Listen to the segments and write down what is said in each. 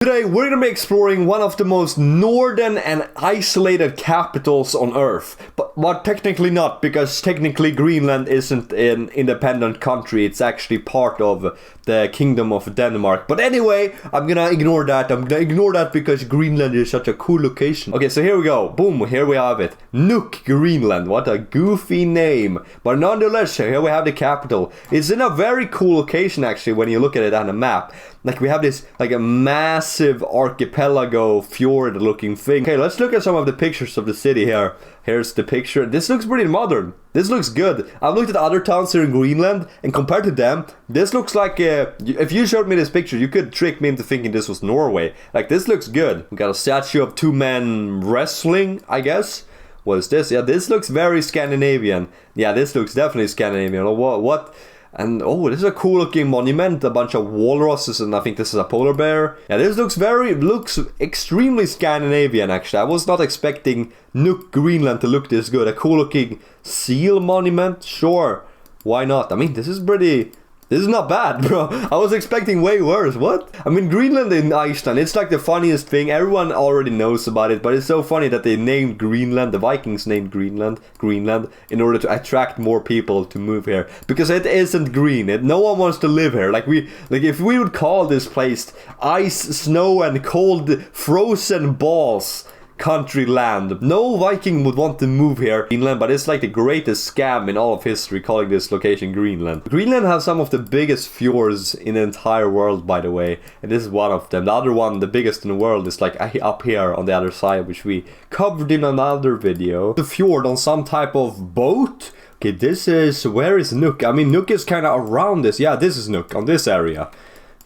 Today we're going to be exploring one of the most northern and isolated capitals on Earth. But technically not, because technically Greenland isn't an independent country. It's actually part of the Kingdom of Denmark. But anyway, I'm going to ignore that. I'm going to ignore that because Greenland is such a cool location. Okay, so here we go. Boom, here we have it. Nuuk Greenland. What a goofy name. But nonetheless, here we have the capital. It's in a very cool location actually when you look at it on a map. Like we have this like a massive archipelago fjord looking thing. Okay, let's look at some of the pictures of the city here. Here's the picture. This looks pretty modern. This looks good. I've looked at other towns here in Greenland, and compared to them, this looks like if you showed me this picture, you could trick me into thinking this was Norway. Like, this looks good. We got a statue of two men wrestling, I guess. What is this? Yeah, this looks very Scandinavian. Yeah, this looks definitely Scandinavian. What? And oh, this is a cool looking monument, a bunch of walruses, and I think this is a polar bear. Yeah, this looks extremely Scandinavian actually. I was not expecting Nuuk Greenland to look this good. A cool looking seal monument, sure, why not? I mean, this is not bad, bro. I was expecting way worse. What? I mean, Greenland in Iceland, it's like the funniest thing. Everyone already knows about it, but it's so funny that they named Greenland, the Vikings named Greenland, in order to attract more people to move here. Because it isn't green. No one wants to live here. Like if we would call this place ice, snow, and cold frozen balls country land, no Viking would want to move here, Greenland, but it's like the greatest scam in all of history calling this location Greenland. Greenland has some of the biggest fjords in the entire world, by the way, and this is one of them. The other one, the biggest in the world, is like up here on the other side, which we covered in another video. The fjord on some type of boat. Okay, where is Nuuk? I mean, Nuuk is kind of around this. Yeah, this is Nuuk, on this area.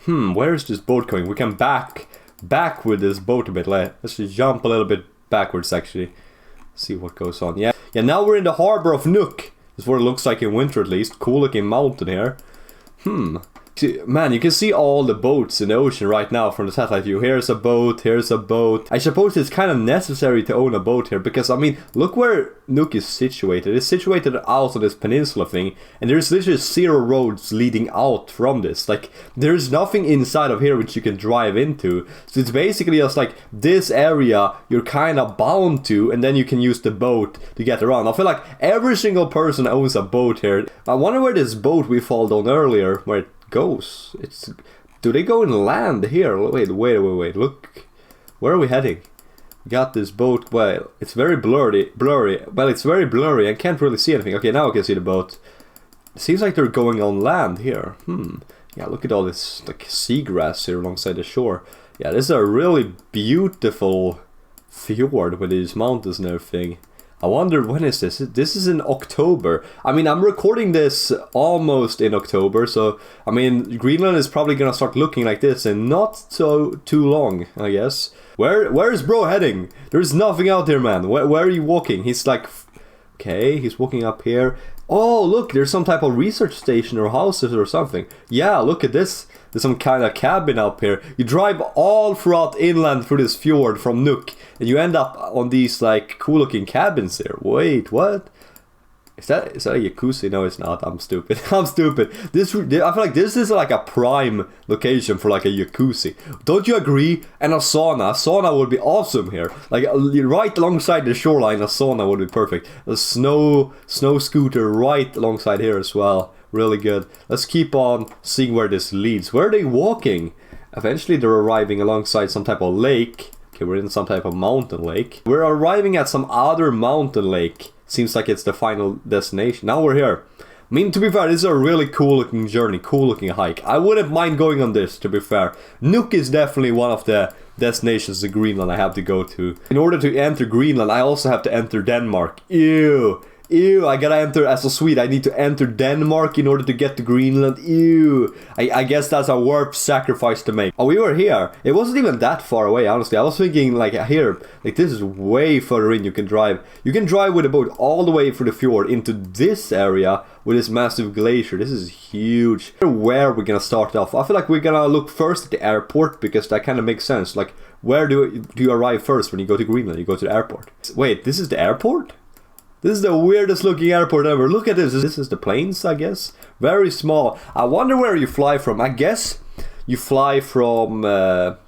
Where is this boat going? We can back with this boat a bit. Let's just jump a little bit backwards actually. See what goes on. Yeah, now we're in the harbor of Nuuk. This is what it looks like in winter at least. Cool looking mountain here. See, man, you can see all the boats in the ocean right now from the satellite view. Here's a boat. I suppose it's kind of necessary to own a boat here because, I mean, look where Nuuk is situated. It's situated out on this peninsula thing, and there's literally 0 roads leading out from this. Like, there's nothing inside of here which you can drive into. So it's basically just like this area you're kind of bound to, and then you can use the boat to get around. I feel like every single person owns a boat here. I wonder where this boat we followed on earlier, where it goes. Do they go and land here? Wait, look, where are we heading? We got this boat. Well, it's very blurry. Well, it's very blurry. I can't really see anything. Okay, now I can see the boat. It seems like they're going on land here. Yeah, look at all this like seagrass here alongside the shore. Yeah, this is a really beautiful fjord with these mountains and everything. I wonder, when is this? This is in October. I mean, I'm recording this almost in October, so I mean, Greenland is probably gonna start looking like this in not so too long, I guess. Where is bro heading? There's nothing out there, man. Where are you walking? He's like, okay, he's walking up here. Oh, look, there's some type of research station or houses or something. Yeah, look at this. There's some kind of cabin up here. You drive all throughout inland through this fjord from Nuuk, and you end up on these like cool looking cabins here. Wait, what? Is that a jacuzzi? No, it's not. I'm stupid. I feel like this is like a prime location for like a jacuzzi. Don't you agree? And a sauna. A sauna would be awesome here. Like right alongside the shoreline, a sauna would be perfect. A snow scooter right alongside here as well. Really good. Let's keep on seeing where this leads. Where are they walking? Eventually they're arriving alongside some type of lake. Okay, we're in some type of mountain lake. We're arriving at some other mountain lake. Seems like it's the final destination. Now we're here. I mean, to be fair, this is a really cool looking journey, cool looking hike. I wouldn't mind going on this, to be fair. Nuuk is definitely one of the destinations in Greenland I have to go to. In order to enter Greenland, I also have to enter Denmark. Ew, I gotta enter as a Swede. I need to enter Denmark in order to get to Greenland. Ew. I guess that's a worth sacrifice to make. Oh, we were here. It wasn't even that far away, honestly. I was thinking, like, here, like, this is way further in. You can drive with a boat all the way through the fjord into this area with this massive glacier. This is huge. Where we're gonna start off? I feel like we're gonna look first at the airport, because that kind of makes sense. Like, where do you arrive first when you go to Greenland? You go to the airport. Wait, this is the airport? This is the weirdest looking airport ever. Look at this. This is the planes, I guess. Very small. I wonder where you fly from. I guess you fly from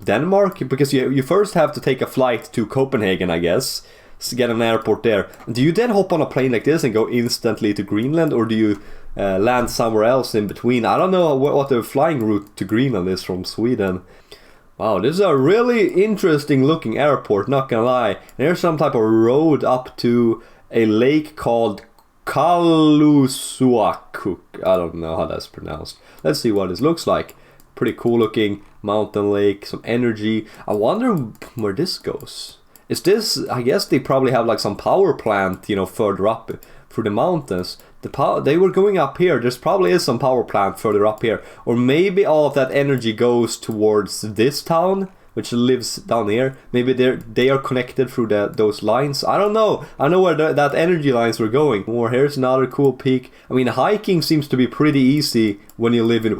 Denmark, because you first have to take a flight to Copenhagen, I guess, to get an airport there. Do you then hop on a plane like this and go instantly to Greenland, or do you land somewhere else in between? I don't know what the flying route to Greenland is from Sweden. Wow, this is a really interesting looking airport, not gonna lie. There's some type of road up to a lake called Kalusuakuk. I don't know how that's pronounced. Let's see what this looks like. Pretty cool looking mountain lake, some energy. I wonder where this goes. Is this, I guess they probably have like some power plant, you know, further up through the mountains. They were going up here. There's probably is some power plant further up here. Or maybe all of that energy goes towards this town, which lives down here. Maybe they are connected through those lines. I don't know. I know where that energy lines were going. Or here's another cool peak. I mean, hiking seems to be pretty easy when you live in...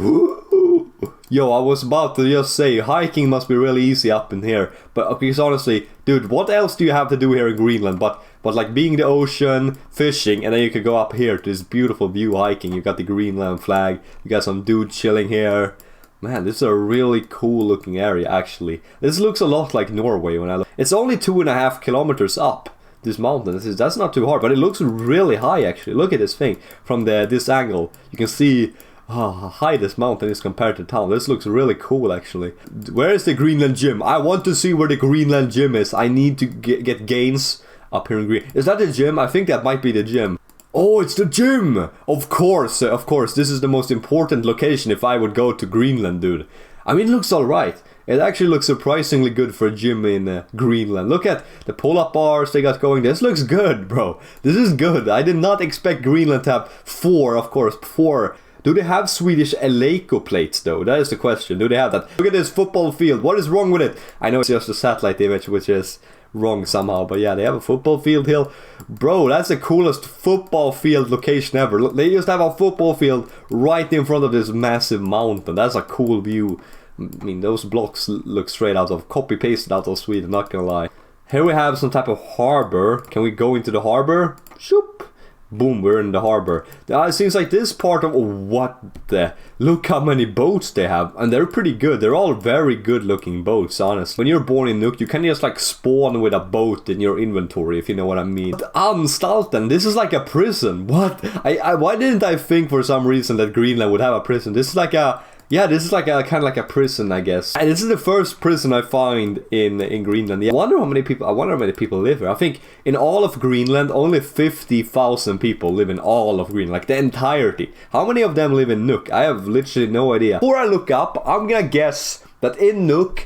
Yo, I was about to just say, hiking must be really easy up in here. But because honestly, dude, what else do you have to do here in Greenland? But like being the ocean, fishing, and then you could go up here to this beautiful view hiking. You got the Greenland flag. You got some dude chilling here. Man, this is a really cool looking area actually. This looks a lot like Norway when I look. It's only 2.5 kilometers up this mountain. That's not too hard, but it looks really high actually. Look at this thing from this angle. You can see how high this mountain is compared to town. This looks really cool actually. Where is the Greenland gym? I want to see where the Greenland gym is. I need to get gains up here in Green. Is that the gym? I think that might be the gym. Oh, it's the gym! Of course, this is the most important location if I would go to Greenland, dude. I mean, it looks alright. It actually looks surprisingly good for a gym in Greenland. Look at the pull-up bars they got going. This looks good, bro. This is good. I did not expect Greenland to have four. Do they have Swedish Eleiko plates though? That is the question. Do they have that? Look at this football field. What is wrong with it? I know it's just a satellite image, which is wrong somehow, but yeah, they have a football field here. Bro, that's the coolest football field location ever. Look, they just have a football field right in front of this massive mountain. That's a cool view. I mean, those blocks look straight out of, copy-pasted out of Sweden, not gonna lie. Here we have some type of harbor. Can we go into the harbor? Shoop! Boom, we're in the harbor. It seems like this part of... what the... Look how many boats they have. And they're pretty good. They're all very good looking boats, honestly. When you're born in Nuuk, you can just like spawn with a boat in your inventory, if you know what I mean. But Anstalten, this is like a prison. What? Why didn't I think for some reason that Greenland would have a prison? This is like a... yeah, this is like a kind of like a prison, I guess. And this is the first prison I find in Greenland. Yeah, I wonder how many people live here. I think in all of Greenland, only 50,000 people live in all of Greenland, like the entirety. How many of them live in Nuuk? I have literally no idea. Before I look up, I'm gonna guess that in Nuuk,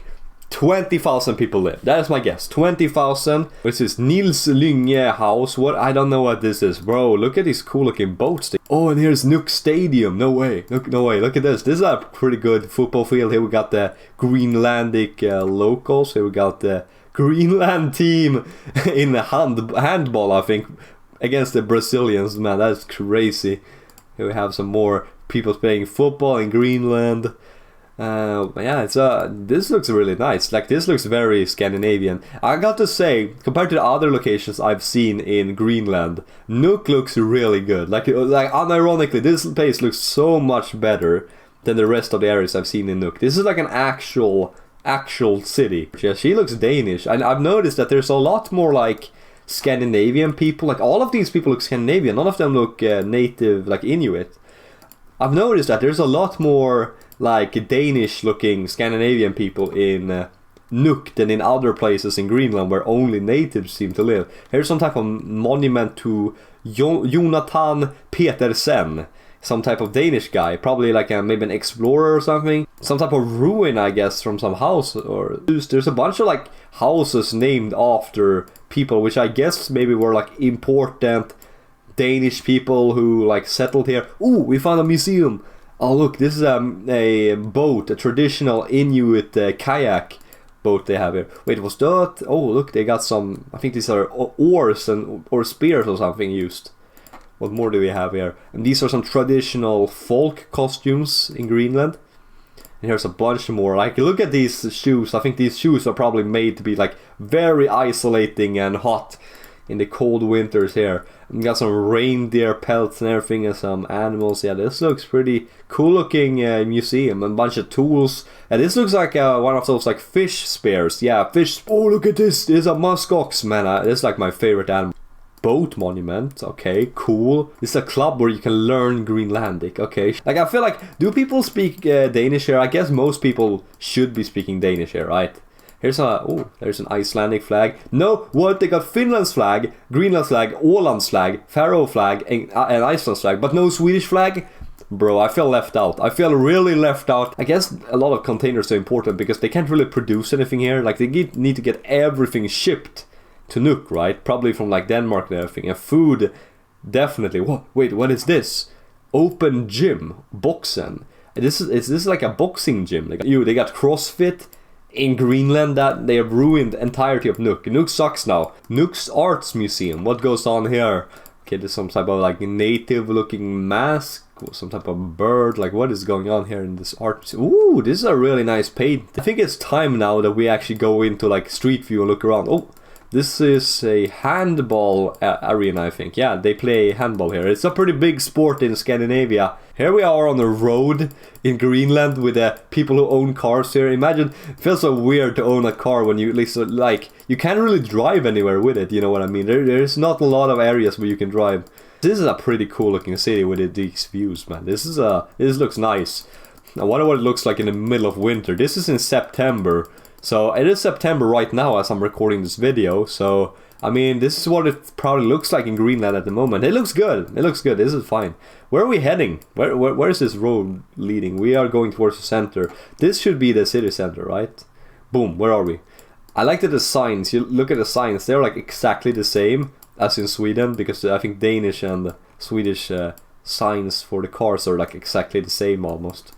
20,000 people live. That is my guess. 20,000. Which is Nils Lynge House. What? I don't know what this is. Bro, look at these cool looking boats. Oh, and here's Nuuk Stadium. No way. No way. Look at this. This is a pretty good football field. Here we got the Greenlandic locals. Here we got the Greenland team in the handball, I think, against the Brazilians. Man, that's crazy. Here we have some more people playing football in Greenland. Yeah, this looks really nice. Like, this looks very Scandinavian. I got to say, compared to the other locations I've seen in Greenland, Nuuk looks really good. Like unironically, this place looks so much better than the rest of the areas I've seen in Nuuk. This is like an actual city. Yeah, she looks Danish. And I've noticed that there's a lot more like Scandinavian people. Like, all of these people look Scandinavian. None of them look native, like Inuit. I've noticed that there's a lot more like Danish looking Scandinavian people in Nuuk than in other places in Greenland where only natives seem to live. Here's some type of monument to Jonathan Petersen, some type of Danish guy, probably like maybe an explorer or something. Some type of ruin, I guess, from some house. Or there's a bunch of like houses named after people, which I guess maybe were like important Danish people who like settled here. Ooh, we found a museum. Oh look, this is a boat, a traditional Inuit kayak boat they have here. Wait, was that? Oh look, they got some, I think these are oars or spears or something used. What more do we have here? And these are some traditional folk costumes in Greenland. And here's a bunch more. Like, look at these shoes. I think these shoes are probably made to be like very isolating and hot. in the cold winters here. We got some reindeer pelts and everything and some animals. Yeah, this looks pretty cool looking museum. A bunch of tools. And this looks like one of those like fish spears. Yeah, fish. Oh, look at this. There's a musk ox, man. This is like my favorite animal. Boat monument. Okay, cool. This is a club where you can learn Greenlandic. Okay. Like, I feel like, do people speak Danish here? I guess most people should be speaking Danish here, right? Here's there's an Icelandic flag. No, what? They got Finland's flag, Greenland's flag, Åland's flag, Faroe flag, and Iceland's flag, but no Swedish flag? Bro, I feel left out. I feel really left out. I guess a lot of containers are important because they can't really produce anything here. Like, they need to get everything shipped to Nuuk, right? Probably from like Denmark and everything. And food, definitely. What? Wait, what is this? Open gym, boxen. Is this like a boxing gym? Like, they got CrossFit. In Greenland, that they have ruined the entirety of Nuuk. Nuuk sucks now. Nuuk's Arts Museum. What goes on here? Okay, there's some type of like native looking mask. Or some type of bird. Like, what is going on here in this art? Ooh, this is a really nice paint. I think it's time now that we actually go into like Street View and look around. Oh, this is a handball arena, I think. Yeah, they play handball here. It's a pretty big sport in Scandinavia. Here we are on the road in Greenland with the people who own cars here. Imagine, it feels so weird to own a car when you at least like you can't really drive anywhere with it. You know what I mean? There's not a lot of areas where you can drive. This is a pretty cool looking city with these views, man. This looks nice. I wonder what it looks like in the middle of winter. This is in September. So it is September right now as I'm recording this video, so I mean this is what it probably looks like in Greenland at the moment. It looks good, this is fine. Where are we heading? Where is this road leading? We are going towards the center. This should be the city center, right? Boom, where are we? I like that the signs, you look at the signs, they're like exactly the same as in Sweden, because I think Danish and Swedish signs for the cars are like exactly the same almost.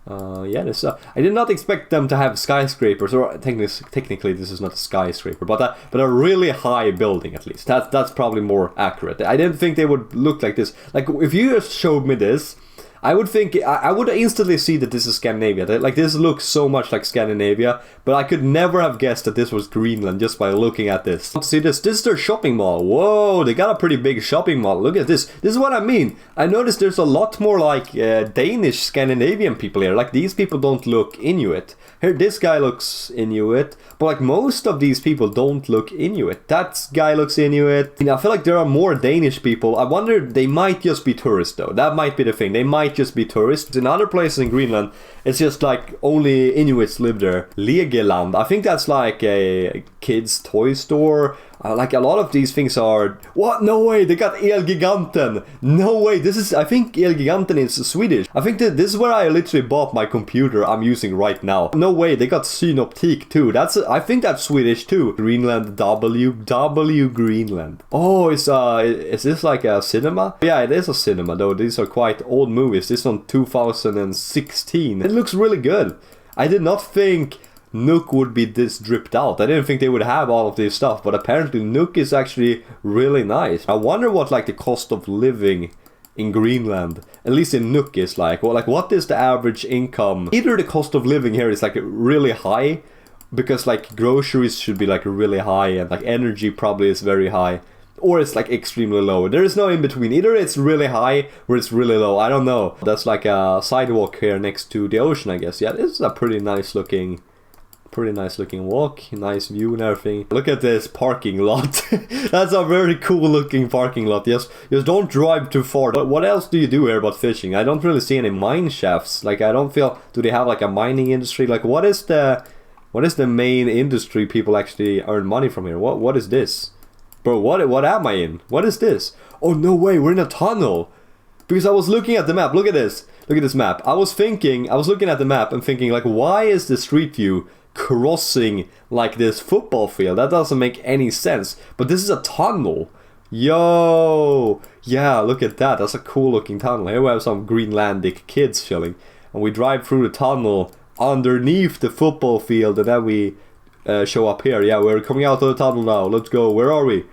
Yeah, this, I did not expect them to have skyscrapers, or technically this is not a skyscraper, but a really high building at least. That's probably more accurate. I didn't think they would look like this. Like, if you just showed me this, I would think, I would instantly see that this is Scandinavia. Like, this looks so much like Scandinavia, but I could never have guessed that this was Greenland just by looking at this. See this? This is their shopping mall. Whoa, they got a pretty big shopping mall. Look at this. This is what I mean. I noticed there's a lot more like Danish, Scandinavian people here. Like, these people don't look Inuit. Here, this guy looks Inuit, but like most of these people don't look Inuit. That guy looks Inuit. I feel like there are more Danish people. I wonder, they might just be tourists though. That might be the thing. They might just be tourists. In other places in Greenland, it's just like only Inuits live there. Legoland, I think that's like a kid's toy store. Like a lot of these things are... What? No way, they got Elgiganten. No way, this is... I think Elgiganten is Swedish. I think that this is where I literally bought my computer I'm using right now. No way, they got Synoptik too. I think that's Swedish too. Greenland W Greenland. Oh, is this like a cinema? Yeah, it is a cinema though. These are quite old movies. This one 2016. It looks really good. I did not think Nuuk would be this dripped out. I didn't think they would have all of this stuff, but apparently Nuuk is actually really nice. I wonder what like the cost of living in Greenland, at least in Nuuk, is like. Well, like what is the average income? Either the cost of living here is like really high, because like groceries should be like really high, and like energy probably is very high, or it's like extremely low. There is no in between. Either it's really high or it's really low. I don't know. That's like a sidewalk here next to the ocean, I guess. Yeah, this is a pretty nice looking walk, nice view and everything. Look at this parking lot. That's a very cool looking parking lot. Just don't drive too far. But what else do you do here but fishing? I don't really see any mine shafts. Like, I don't feel, do they have like a mining industry? Like, what is the main industry people actually earn money from here? What is this? Bro, what am I in? What is this? Oh, no way, we're in a tunnel. Because I was looking at the map. Look at this. Look at this map. I was looking at the map and thinking, like, why is the Street View crossing like this football field? That doesn't make any sense. But this is a tunnel. Yo, yeah, look at that. That's a cool looking tunnel. Here we have some Greenlandic kids chilling, and we drive through the tunnel underneath the football field, and then we show up here. Yeah, we're coming out of the tunnel now. Let's go. Where are we?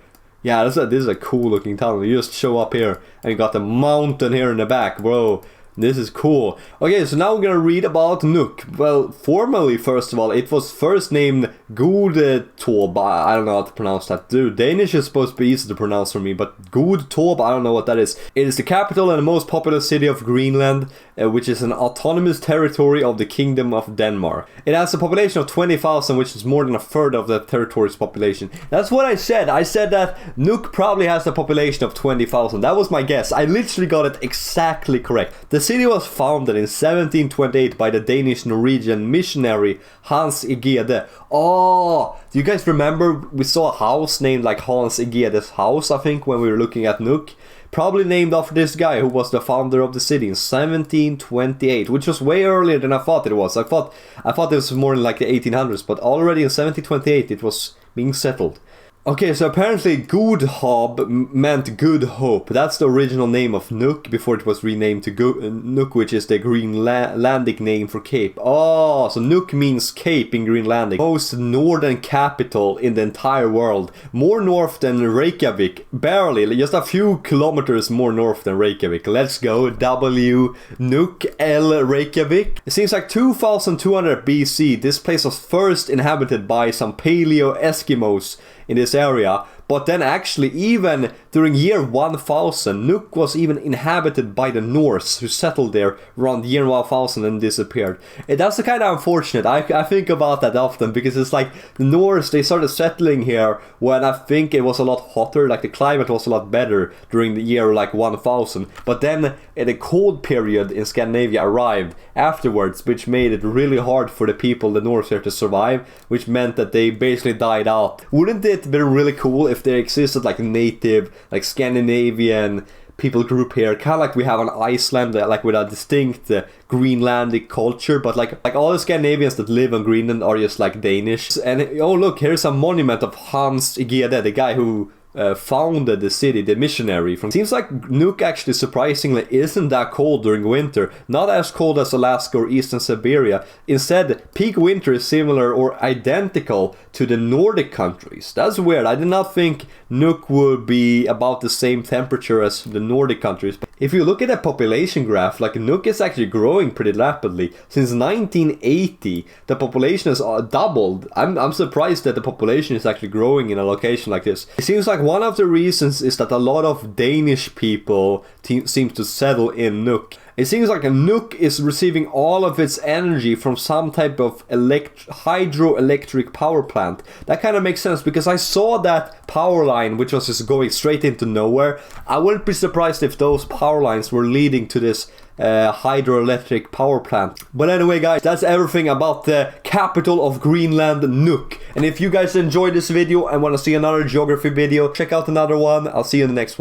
Yeah, this is a cool looking tunnel. You just show up here and you got the mountain here in the back, bro. This is cool. Okay, so now we're gonna read about Nuuk. Well, formally, first of all, it was first named Godtorp. I don't know how to pronounce that. Dude, Danish is supposed to be easy to pronounce for me, but Godtorp, I don't know what that is. It is the capital and the most populous city of Greenland, which is an autonomous territory of the Kingdom of Denmark. It has a population of 20,000, which is more than a third of the territory's population. That's what I said. I said that Nuuk probably has a population of 20,000. That was my guess. I literally got it exactly correct. The city was founded in 1728 by the Danish-Norwegian missionary Hans Egede. Oh, do you guys remember we saw a house named like Hans Egede's house, I think, when we were looking at Nuuk? Probably named after this guy who was the founder of the city in 1728, which was way earlier than I thought it was. I thought it was more in like the 1800s, but already in 1728 it was being settled. Okay, so apparently Godhav meant good hope. That's the original name of Nuuk before it was renamed to Nuuk, which is the Greenlandic name for cape. Oh, so Nuuk means cape in Greenlandic. Most northern capital in the entire world. More north than Reykjavik. Barely, just a few kilometers more north than Reykjavik. Let's go, W Nuuk L Reykjavik. It seems like 2200 BC, this place was first inhabited by some Paleo Eskimos in this area, but then actually even during year 1000, Nuuk was even inhabited by the Norse who settled there around year 1000 and disappeared. That's kind of unfortunate. I think about that often because it's like the Norse, they started settling here when I think it was a lot hotter, like the climate was a lot better during the year like 1000, but then a cold period in Scandinavia arrived afterwards, which made it really hard for the people, the Norse here, to survive, which meant that they basically died out. Wouldn't it be really cool if there existed like native, like Scandinavian people group here, kind of like we have on Iceland, like with a distinct Greenlandic culture, but like all the Scandinavians that live on Greenland are just like Danish. And oh look, here's a monument of Hans Egede, the guy who founded the city, the missionary. Seems like Nuuk actually surprisingly isn't that cold during winter, not as cold as Alaska or eastern Siberia. Instead, peak winter is similar or identical to the Nordic countries. That's weird. I did not think Nuuk would be about the same temperature as the Nordic countries. If you look at the population graph, like Nuuk is actually growing pretty rapidly. Since 1980, the population has doubled. I'm surprised that the population is actually growing in a location like this. It seems like one of the reasons is that a lot of Danish people seem to settle in Nuuk. It seems like Nuuk is receiving all of its energy from some type of hydroelectric power plant. That kind of makes sense because I saw that power line which was just going straight into nowhere. I wouldn't be surprised if those power lines were leading to this hydroelectric power plant. But anyway guys, that's everything about the capital of Greenland, Nuuk. And if you guys enjoyed this video and want to see another geography video, check out another one. I'll see you in the next one.